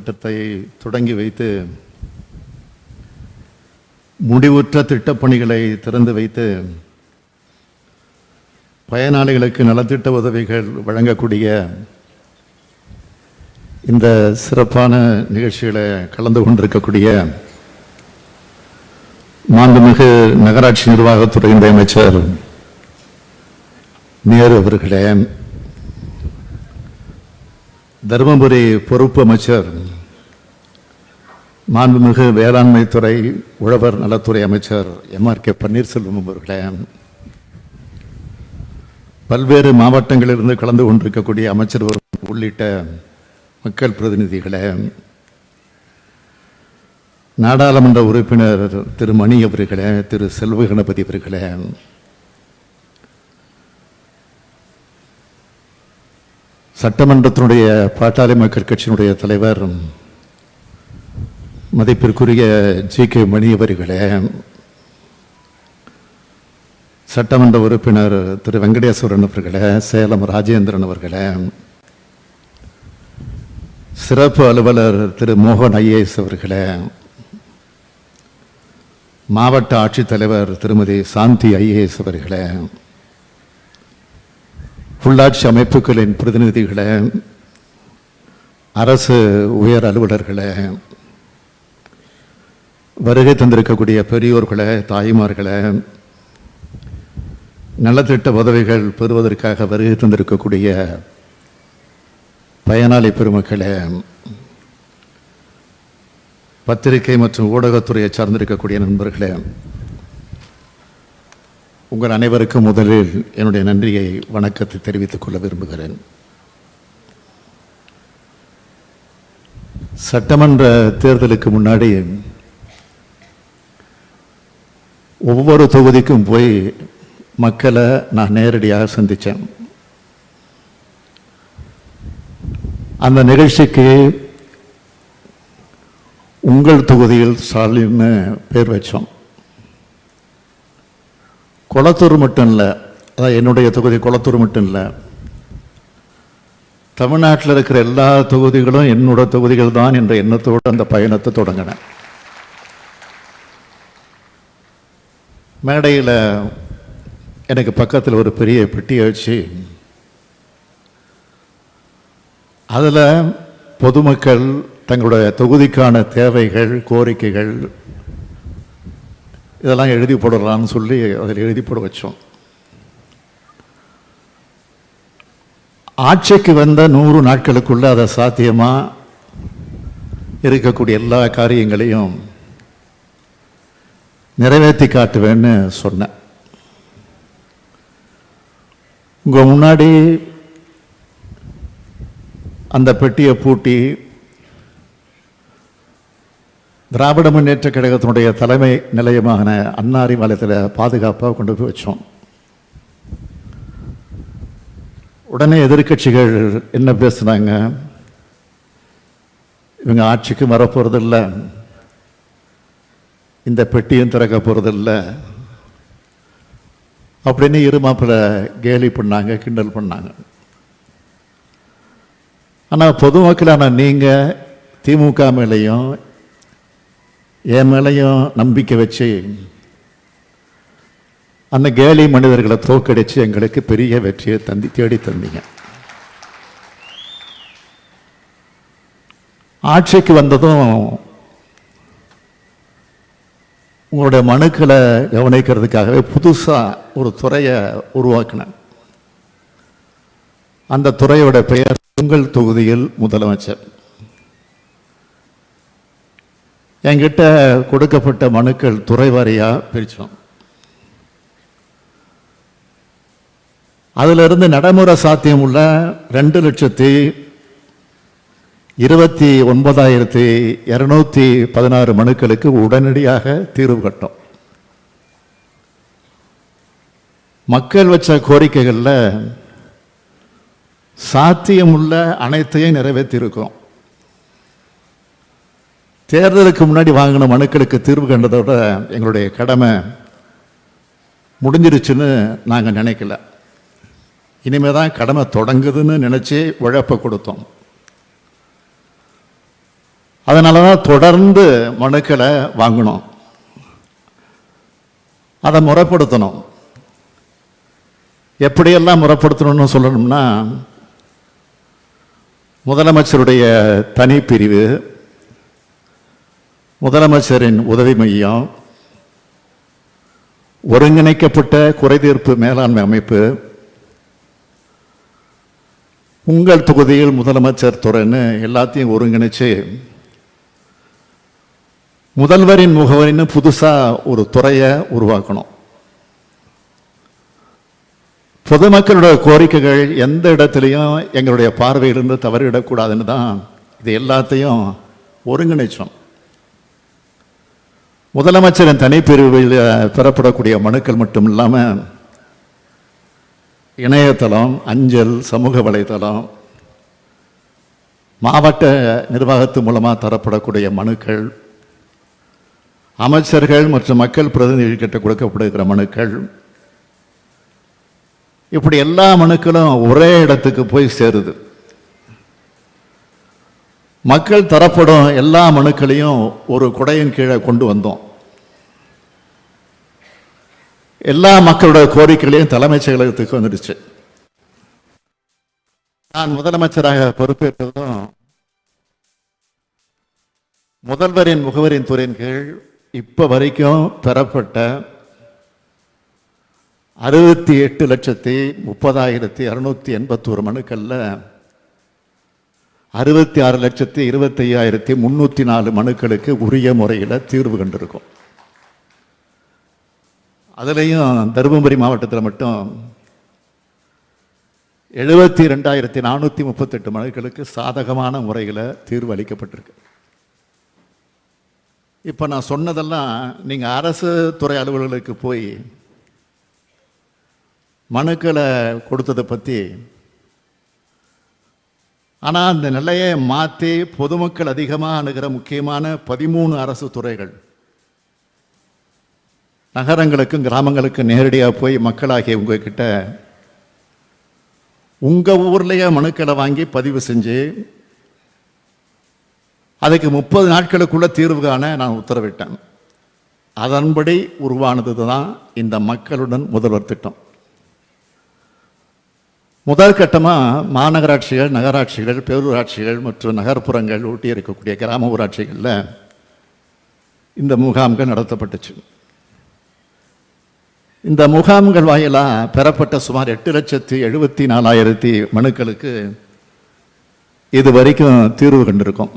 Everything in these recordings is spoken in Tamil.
திட்டத்தை தொடங்கி வைத்து முடிவுற்ற திட்டப்பணிகளை திறந்து வைத்து பயனாளிகளுக்கு நலத்திட்ட உதவிகள் வழங்கக்கூடிய இந்த சிறப்பான நிகழ்ச்சிகளை கலந்து கொண்டிருக்கக்கூடிய மாண்புமிகு நகராட்சி நிர்வாகத்துறையினுடைய அமைச்சர் நேரு அவர்களே, தருமபுரி பொறுப்பு அமைச்சர் மாண்புமிகு வேளாண்மை துறை உழவர் நலத்துறை அமைச்சர் MRK பன்னீர்செல்வம் அவர்களே, பல்வேறு மாவட்டங்களிலிருந்து கலந்து கொண்டிருக்கக்கூடிய அமைச்சர் உள்ளிட்ட மக்கள் பிரதிநிதிகளே, நாடாளுமன்ற உறுப்பினர் திரு மணி அவர்களே, திரு செல்வ கணபதி அவர்களே, சட்டமன்றத்தினுடைய பாட்டாளி மக்கள் கட்சியினுடைய தலைவர் மதிப்பிற்குரிய GK மணி அவர்களே, சட்டமன்ற உறுப்பினர் திரு வெங்கடேஸ்வரன் அவர்களே, சேலம் ராஜேந்திரன் அவர்களே, சிறப்பு அலுவலர் திரு மோகன் IAS அவர்களே, மாவட்ட ஆட்சித்தலைவர் திருமதி சாந்தி IAS அவர்களே, உள்ளாட்சி அமைப்புகளின் பிரதிநிதிகளே, அரசு உயர் அலுவலர்களே, வருகை தந்திருக்கக்கூடிய பெரியோர்களே, தாய்மார்களே, நலத்திட்ட உதவிகள் பெறுவதற்காக வருகை தந்திருக்கக்கூடிய பயனாளி பெருமக்களே, பத்திரிகை மற்றும் ஊடகத்துறையை சார்ந்திருக்கக்கூடிய நண்பர்களே, உங்கள் அனைவருக்கும் முதலில் என்னுடைய நன்றியை வணக்கத்தை தெரிவித்துக் கொள்ள விரும்புகிறேன். சட்டமன்ற தேர்தலுக்கு முன்னாடி ஒவ்வொரு தொகுதிக்கும் போய் மக்களை நான் நேரடியாக சந்தித்தேன். அந்த நிகழ்ச்சிக்கு உங்கள் தொகுதியில் ஸ்டாலின்னு பேர் வச்சோம். கொளத்தூர் மட்டும் இல்லை, அதான் என்னுடைய தொகுதி கொளத்தூர் மட்டும் இல்லை, தமிழ்நாட்டில் இருக்கிற எல்லா தொகுதிகளும் என்னோட தொகுதிகள் தான் என்ற எண்ணத்தோடு அந்த பயணத்தை தொடங்கினேன். மேடையில் எனக்கு பக்கத்தில் ஒரு பெரிய பெட்டியை வச்சு அதில் பொதுமக்கள் தங்களுடைய தொகுதிக்கான தேவைகள், கோரிக்கைகள் இதெல்லாம் எழுதி போடலான்னு சொல்லி அதில் எழுதி போட வச்சோம். ஆட்சிக்கு வந்த 100 நாட்களுக்குள்ள அதை சாத்தியமாக இருக்கக்கூடிய எல்லா காரியங்களையும் நிறைவேற்றி காட்டுவேன்னு சொன்னேன். உங்கள் முன்னாடி அந்த பெட்டியை பூட்டி திராவிட முன்னேற்ற கழகத்தினுடைய தலைமை நிலையமான அன்னாரி மலையத்தில் பாதுகாப்பாக கொண்டு போய் வச்சோம். உடனே எதிர்கட்சிகள் என்ன பேசுனாங்க, இவங்க ஆட்சிக்கு வரப்போறதில்லை, இந்த பெட்டியும் திறக்க போறதில்ல அப்படின்னு இருமாப்பில் கேலி பண்ணாங்க, கிண்டல் பண்ணாங்க. ஆனால் பொதுமக்களான நீங்கள் திமுக மேலேயும் என் மேலையும் நம்பிக்கை வச்சு அந்த கேலி மனிதர்களை தோக்கடிச்சு எங்களுக்கு பெரிய வெற்றியை தேடி தந்தீங்க. ஆட்சிக்கு வந்ததும் உங்களுடைய மனுக்களை கவனிக்கிறதுக்காகவே புதுசாக ஒரு துறையை உருவாக்கினேன். அந்த துறையோட பெயர் உங்கள் தொகுதியில் முதலமைச்சர். என்கிட்ட கொடுக்கப்பட்ட மனுக்கள் துறை வாரியாக பிரித்தோம். அதிலிருந்து நடைமுறை சாத்தியம் உள்ள 2,29,216 மனுக்களுக்கு உடனடியாக தீர்வு கட்டோம். மக்கள் வச்ச கோரிக்கைகளில் சாத்தியமுள்ள அனைத்தையும் நிறைவேற்றியிருக்கிறோம். தேர்தலுக்கு முன்னாடி வாங்கின மனுக்களுக்கு தீர்வு கண்டதோட எங்களுடைய கடமை முடிஞ்சிருச்சுன்னு நாங்கள் நினைக்கல. இனிமேல் தான் கடமை தொடங்குதுன்னு நினச்சி உழைப்பை கொடுத்தோம். அதனால தான் தொடர்ந்து மனுக்களை வாங்கணும், அதை முறைப்படுத்தணும். எப்படியெல்லாம் முறைப்படுத்தணும்னு சொல்லணும்னா, முதலமைச்சருடைய தனிப்பிரிவு, முதலமைச்சரின் உதவி மையம், ஒருங்கிணைக்கப்பட்ட குறைதீர்ப்பு மேலாண்மை அமைப்பு, உங்கள் தொகுதியில் முதலமைச்சர் துறைன்னு எல்லாத்தையும் ஒருங்கிணைச்சு முதல்வரின் முகவரின்னு புதுசாக ஒரு துறையை உருவாக்கணும். பொதுமக்களுடைய கோரிக்கைகள் எந்த இடத்துலையும் எங்களுடைய பார்வையிலிருந்து தவறிவிடக்கூடாதுன்னு தான் இது எல்லாத்தையும் ஒருங்கிணைச்சோம். முதலமைச்சரின் தனிப்பிரிவில் பெறப்படக்கூடிய மனுக்கள் மட்டும் இல்லாமல் இணையதளம், அஞ்சல், சமூக வலைதளம், மாவட்ட நிர்வாகத்து மூலமாக தரப்படக்கூடிய மனுக்கள், அமைச்சர்கள் மற்றும் மக்கள் பிரதிநிதிகிட்ட கொடுக்கப்படுகிற மனுக்கள், இப்படி எல்லா மனுக்களும் ஒரே இடத்துக்கு போய் சேருது. மக்கள் தரப்படும் எல்லா மனுக்களையும் ஒரு குடையின் கீழே கொண்டு வந்தோம். எல்லா மக்களுடைய கோரிக்கைகளையும் தலைமைச் செயலகத்துக்கு வந்துடுச்சு. நான் முதலமைச்சராக பொறுப்பேற்றதும் முதல்வரின் முகவரின் துறையின் கீழ் இப்ப வரைக்கும் பெறப்பட்ட 68,30,681 மனுக்கள்ல 66,25,304 மனுக்களுக்கு உரிய முறையில் தீர்வு கண்டிருக்கும். அதுலேயும் தருமபுரி மாவட்டத்தில் மட்டும் 72,438 மனுக்களுக்கு சாதகமான முறையில் தீர்வு அளிக்கப்பட்டிருக்கு. இப்போ நான் சொன்னதெல்லாம் நீங்கள் அரசு துறை அலுவலர்களுக்கு போய் மனுக்களை கொடுத்ததை பற்றி. ஆனால் அந்த நிலையை மாற்றி பொதுமக்கள் அதிகமாக அணுகிற முக்கியமான 13 அரசு துறைகள் நகரங்களுக்கும் கிராமங்களுக்கும் நேரடியாக போய் மக்களாகிய உங்ககிட்ட உங்கள் ஊர்லேயே மனுக்களை வாங்கி பதிவு செஞ்சு அதுக்கு 30 நாட்களுக்குள்ள தீர்வு காண நான் உத்தரவிட்டேன். அதன்படி உருவானது தான் இந்த மக்களுடன் முதல்வர் திட்டம். முதல் கட்டமாக மாநகராட்சிகள், நகராட்சிகள், பேரூராட்சிகள் மற்றும் நகர்ப்புறங்கள் ஒட்டி இருக்கக்கூடிய கிராம ஊராட்சிகளில் இந்த முகாம்கள் நடத்தப்பட்டுச்சு. இந்த முகாம்கள் வாயிலாக பெறப்பட்ட சுமார் 8,74,000 மனுக்களுக்கு இது வரைக்கும் தீர்வு கண்டிருக்கும்.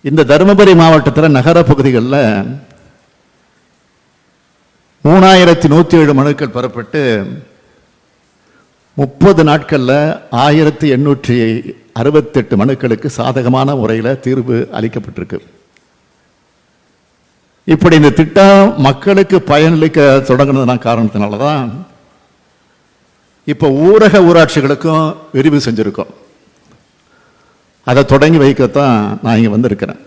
இந்த தருமபுரி மாவட்டத்தில் நகர பகுதிகளில் 3,107 மனுக்கள் பெறப்பட்டு 30 நாட்களில் 1,868 மனுக்களுக்கு சாதகமான முறையில் தீர்வு அளிக்கப்பட்டிருக்கு. இப்படி இந்த திட்டம் மக்களுக்கு பயனளிக்க தொடங்கினதுனா காரணத்தினால தான் இப்போ ஊரக ஊராட்சிகளுக்கும் விரிவு செஞ்சுருக்கோம். அதை தொடங்கி வைக்கத்தான் நான் இங்கே வந்திருக்கிறேன்.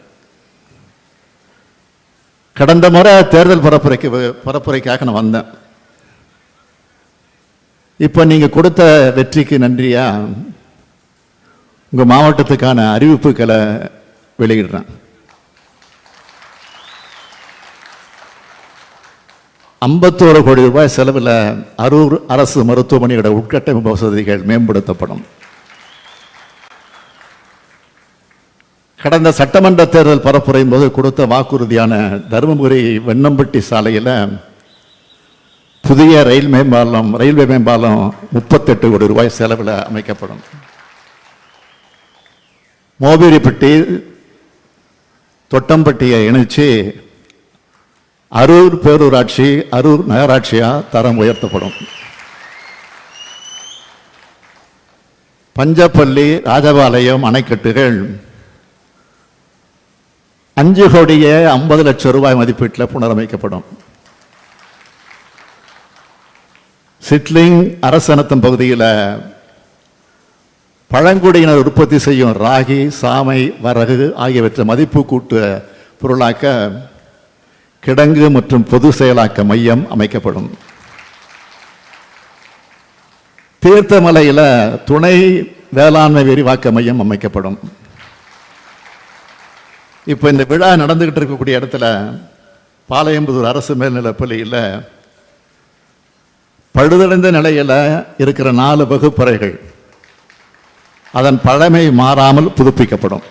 கடந்த முறை தேர்தல் பரப்புரைக்காக நான் வந்தேன். இப்போ நீங்கள் கொடுத்த வெற்றிக்கு நன்றியா உங்கள் மாவட்டத்துக்கான அறிவிப்புகளை வெளியிடுறேன். 51 கோடி ரூபாய் செலவில் அரூர் அரசு மருத்துவமனையோட உட்கட்டமைப்பு வசதிகள் மேம்படுத்தப்படும். கடந்த சட்டமன்ற தேர்தல் பரப்புரையும் போது கொடுத்த வாக்குறுதியான தருமபுரி வெண்ணம்பட்டி சாலையில் புதிய ரயில்வே மேம்பாலம் 38 கோடி ரூபாய் செலவில் அமைக்கப்படும். மோபிரிப்பட்டி தொட்டம்பட்டியை இணைச்சு அரூர் பேரூராட்சி, அரூர் நகராட்சியாக தரம் உயர்த்தப்படும். பஞ்சப்பள்ளி, ராஜபாளையம் அணைக்கட்டுகள் 5,50,00,000 ரூபாய் மதிப்பீட்டில் புனரமைக்கப்படும். சிட்லிங் அரசனத்தம் பகுதியில் பழங்குடியினர் உற்பத்தி செய்யும் ராகி, சாமை, வரகு ஆகியவற்றை மதிப்பு கூட்டு பொருளாக்க கிடங்கு மற்றும் பொது செயலாக்க மையம் அமைக்கப்படும். தீர்த்தமலையில் துணை வேளாண்மை விரிவாக்க மையம் அமைக்கப்படும். இப்போ இந்த விழா நடந்துகிட்டு இருக்கக்கூடிய இடத்துல பாளையம்புதூர் அரசு மேல்நிலைப் பள்ளியில் பழுதடைந்த நிலையில் இருக்கிற 4 வகுப்பறைகள் அதன் பழமை மாறாமல் புதுப்பிக்கப்படும்.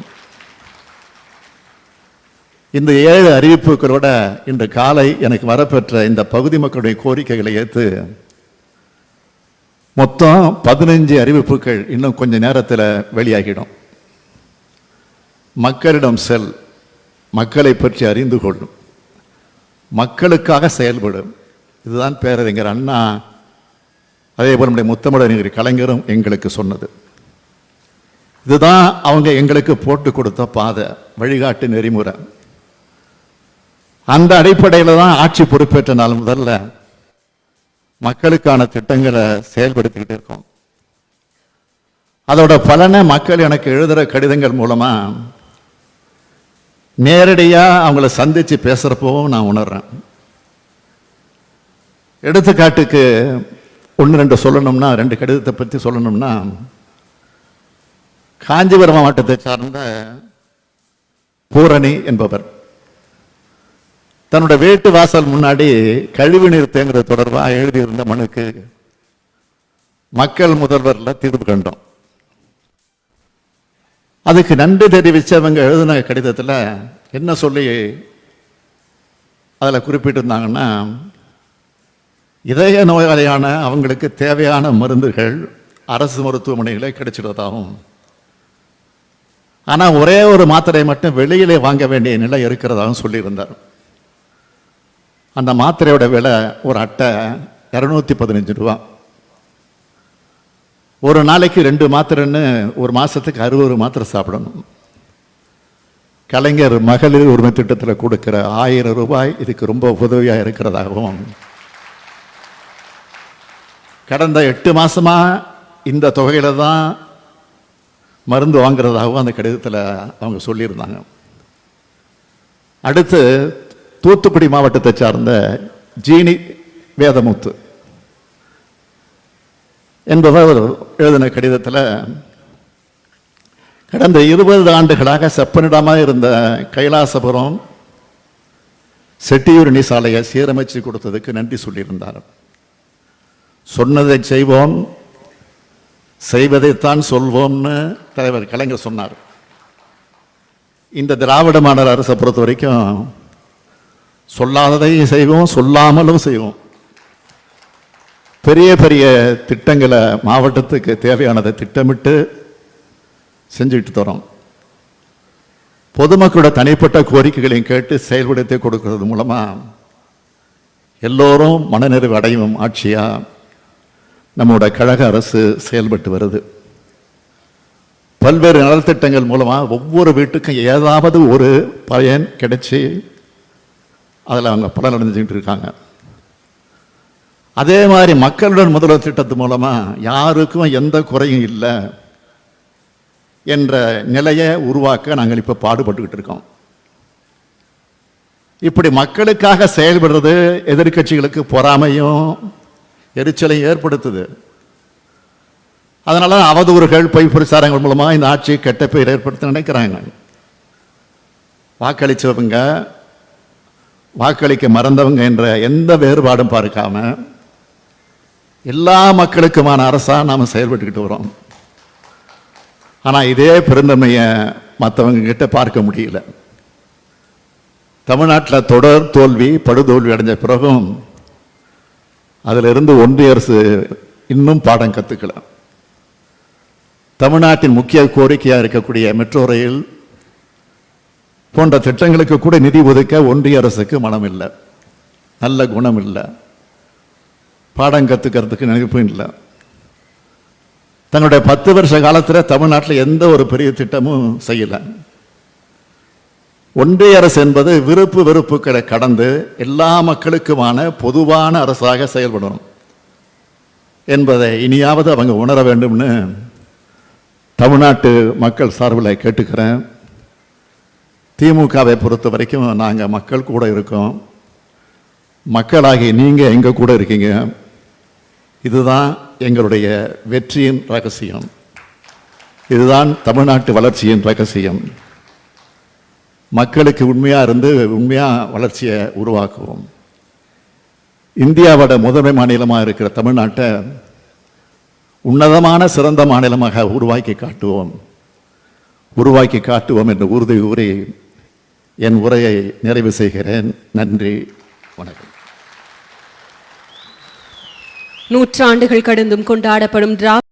இந்த 7 அறிவிப்புகளோட இன்று காலை எனக்கு வரப்பெற்ற இந்த பகுதி மக்களுடைய கோரிக்கைகளை ஏற்று மொத்தம் 15 அறிவிப்புகள் இன்னும் கொஞ்ச நேரத்தில் வெளியாகிடும். மக்களிடம் செல், மக்களை பற்றி அறிந்து கொள்ளும், மக்களுக்காக செயல்படும். இதுதான் பேரறிஞர் அண்ணா, அதே போல் நம்முடைய முத்தமிழறிஞர் கலைஞரும் எங்களுக்கு சொன்னது. இதுதான் அவங்க எங்களுக்கு போட்டு கொடுத்த பாதை, வழிகாட்டு நெறிமுறை. அந்த அடிப்படையில் தான் ஆட்சி பொறுப்பேற்ற நாள் முதல்ல மக்களுக்கான திட்டங்களை செயல்படுத்திக்கிட்டு இருக்கோம். அதோட பலனை மக்கள் எனக்கு எழுதுகிற கடிதங்கள் மூலமா நேரடியாக அவங்கள சந்தித்து பேசுகிறப்பவும் நான் உணர்றேன். எடுத்துக்காட்டுக்கு 1-2 சொல்லணும்னா, 2 கடிதத்தை பற்றி சொல்லணும்னா, காஞ்சிபுரம் மாவட்டத்தை சார்ந்த பூரணி என்பவர் தன்னுடைய வீட்டு வாசல் முன்னாடி கழிவுநீர் தேங்குறது தொடர்பாக எழுதியிருந்த மனுக்கு மக்கள் முதல்வரில் தீர்வு கண்டோம். அதுக்கு நன்றி தெரிவித்தவங்க எழுதின கடிதத்தில் என்ன சொல்லி அதில் குறிப்பிட்டிருந்தாங்கன்னா, இதய நோயாளியான அவங்களுக்கு தேவையான மருந்துகள் அரசு மருத்துவமனைகளே கிடைச்சிடுறதாகவும், ஆனால் ஒரே ஒரு மாத்திரை மட்டும் வெளியிலே வாங்க வேண்டிய நிலை இருக்கிறதாகவும் சொல்லியிருந்தார். அந்த மாத்திரையோட விலை ஒரு அட்டை 215 ரூபா. ஒரு நாளைக்கு 2 மாத்திரைன்னு ஒரு மாதத்துக்கு 60 மாத்திரை சாப்பிடணும். கலைஞர் மகளிர் உரிமை திட்டத்தில் கொடுக்கிற 1000 ரூபாய் இதுக்கு ரொம்ப உதவியாக இருக்கிறதாகவும், கடந்த 8 மாதமாக இந்த தொகையில தான் மருந்து வாங்குறதாகவும் அந்த கடிதத்தில் அவங்க சொல்லியிருந்தாங்க. அடுத்து தூத்துக்குடி மாவட்டத்தை சார்ந்த ஜீனி வேதமுத்து என்பவர் எழுதின கடிதத்தில், கடந்த 20 ஆண்டுகளாக செப்பனிடமாக இருந்த கைலாசபுரம் செட்டியூரணி சாலையை சீரமைச்சு கொடுத்ததுக்கு நன்றி சொல்லியிருந்தார். சொன்னதை செய்வோம், செய்வதைத்தான் சொல்வோம்னு தலைவர் கலைஞர் சொன்னார். இந்த திராவிட மாடல் அரசை பொறுத்த வரைக்கும் சொல்லாததையும் செய்வோம், சொல்லாமலும் செய்வோம். பெரிய பெரிய திட்டங்களை மாவட்டத்துக்கு தேவையானதை திட்டமிட்டு செஞ்சுட்டு தரோம். பொதுமக்களோட தனிப்பட்ட கோரிக்கைகளையும் கேட்டு செயல்படுத்தி கொடுக்கிறது மூலமா எல்லோரும் மனநிறைவு அடையும் ஆட்சியா நம்மோட கழக அரசு செயல்பட்டு வருது. பல்வேறு நலத்திட்டங்கள் மூலமா ஒவ்வொரு வீட்டுக்கும் ஏதாவது ஒரு பயன் கிடைச்சி அதில் அவங்க பலனடைஞ்சுக்கிட்டு இருக்காங்க. அதே மாதிரி மக்களுடன் முதல்வர் திட்டத்து மூலமா யாருக்கும் எந்த குறையும் இல்லை என்ற நிலையை உருவாக்க நாங்கள் இப்போ பாடுபட்டுக்கிட்டு இருக்கோம். இப்படி மக்களுக்காக செயல்படுறது எதிர்கட்சிகளுக்கு பொறாமையும் எரிச்சலையும் ஏற்படுத்துது. அதனால அவதூறுகள், பொய் பிரச்சாரங்கள் மூலமா இந்த ஆட்சியை கெட்ட பெயர் ஏற்படுத்த நினைக்கிறாங்க. வாக்களிச்சவங்க, வாக்களிக்க மறந்தவங்க என்ற எந்த வேறுபாடும் பார்க்காம எல்லா மக்களுக்குமான அரசா நாம் செயல்பட்டுக்கிட்டு வரோம். ஆனால் இதே பெருந்தன்மையை மற்றவங்க கிட்ட பார்க்க முடியல. தமிழ்நாட்டில் தொடர் தோல்வி, படுதோல்வி அடைஞ்ச பிறகும் அதிலிருந்து ஒன்றிய அரசு இன்னும் பாடம் கற்றுக்கல. தமிழ்நாட்டின் முக்கிய கோரிக்கையாக இருக்கக்கூடிய மெட்ரோ ரயில் போன்ற திட்டங்களுக்கு கூட நிதி ஒதுக்க ஒன்றிய அரசுக்கு மனம் இல்லை, நல்ல குணம் இல்லை, பாடம் கற்றுக்கிறதுக்கு நினைப்பும் இல்லை. தன்னுடைய 10 வருஷ காலத்தில் தமிழ்நாட்டில் எந்த ஒரு பெரிய திட்டமும் செய்யலை. ஒன்றிய அரசு என்பது விருப்பு வெறுப்புகளை கடந்து எல்லா மக்களுக்குமான பொதுவான அரசாக செயல்படணும் என்பதை இனியாவது அவங்க உணர வேண்டும்னு தமிழ்நாட்டு மக்கள் சார்பில் கேட்டுக்கிறேன். திமுகவை பொறுத்த வரைக்கும் நாங்கள் மக்கள் கூட இருக்கோம். மக்களாகி நீங்கள் எங்கள் கூட இருக்கீங்க. இதுதான் எங்களுடைய வெற்றியின் ரகசியம். இதுதான் தமிழ்நாட்டு வளர்ச்சியின் ரகசியம். மக்களுக்கு உண்மையாக இருந்து உண்மையாக வளர்ச்சியை உருவாக்குவோம். இந்தியாவோட முதன்மை மாநிலமாக இருக்கிற தமிழ்நாட்டை உன்னதமான சிறந்த மாநிலமாக உருவாக்கி காட்டுவோம் என்று உறுதி கூறி என் உரையை நிறைவு செய்கிறேன். நன்றி, வணக்கம். நூற்றாண்டுகள் கடந்தும் கொண்டாடப்படும்